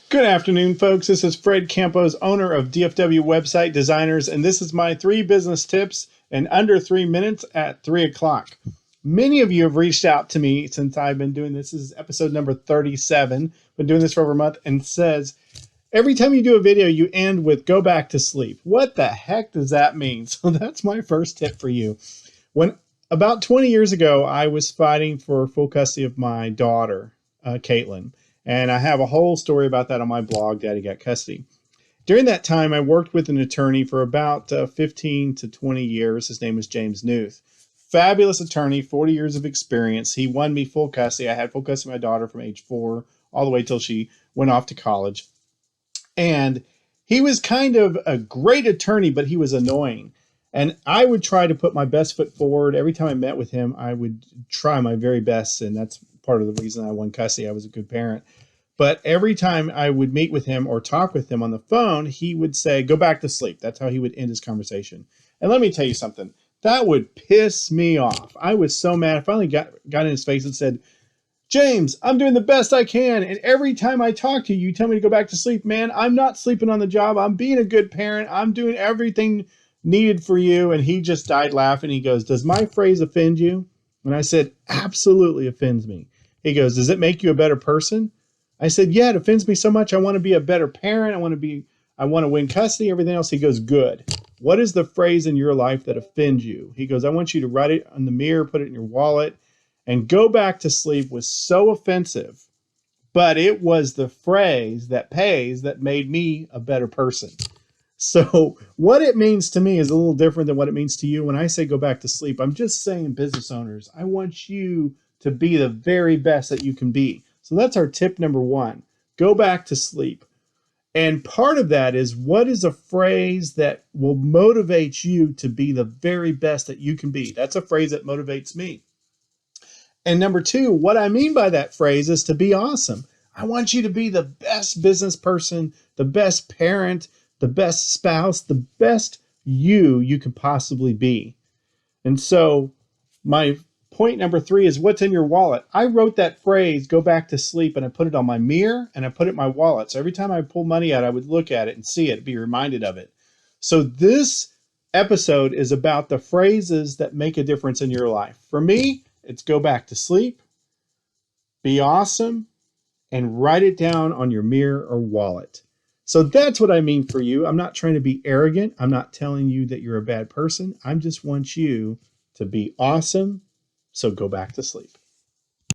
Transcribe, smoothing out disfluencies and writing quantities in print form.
Good afternoon, folks. This is Fred Campos, owner of DFW Website Designers, and this is my 3 business tips in under 3 minutes at 3 o'clock. Many of you have reached out to me since I've been doing this. This is episode number 37. Been doing this for over a month, and says, every time you do a video, you end with "go back to sleep." What the heck does that mean? So that's my first tip for you. When about 20 years ago, I was fighting for full custody of my daughter, Caitlin. And I have a whole story about that on my blog, Daddy Got Custody. During that time, I worked with an attorney for about 15 to 20 years. His name was James Newth. Fabulous attorney, 40 years of experience. He won me full custody. I had full custody of my daughter from age 4 all the way till she went off to college. And he was kind of a great attorney, but he was annoying. And I would try to put my best foot forward. Every time I met with him, I would try my very best. And that's part of the reason I won custody. I was a good parent. But every time I would meet with him or talk with him on the phone, he would say, "Go back to sleep." That's how he would end his conversation. And let me tell you something. That would piss me off. I was so mad. I finally got in his face and said, "James, I'm doing the best I can. And every time I talk to you, you tell me to go back to sleep. Man, I'm not sleeping on the job. I'm being a good parent. I'm doing everything needed for you." And he just died laughing. He goes, "Does my phrase offend you?" And I said, "Absolutely offends me." He goes, "Does it make you a better person?" I said, "Yeah, it offends me so much. I want to be a better parent. I want to win custody, everything else." He goes, "Good. What is the phrase in your life that offends you?" He goes, "I want you to write it on the mirror, put it in your wallet, and go back to sleep." Was so offensive, but it was the phrase that pays that made me a better person. So what it means to me is a little different than what it means to you. When I say go back to sleep, I'm just saying, business owners, I want you to be the very best that you can be. So that's our tip number 1. Go back to sleep. And part of that is, what is a phrase that will motivate you to be the very best that you can be? That's a phrase that motivates me. And number 2, what I mean by that phrase is to be awesome. I want you to be the best business person, the best parent, the best spouse, the best you can possibly be. And so my point number 3 is, what's in your wallet? I wrote that phrase, "go back to sleep," and I put it on my mirror and I put it in my wallet. So every time I pull money out, I would look at it and see it, be reminded of it. So this episode is about the phrases that make a difference in your life. For me, it's go back to sleep, be awesome, and write it down on your mirror or wallet. So that's what I mean for you. I'm not trying to be arrogant. I'm not telling you that you're a bad person. I just want you to be awesome. So go back to sleep.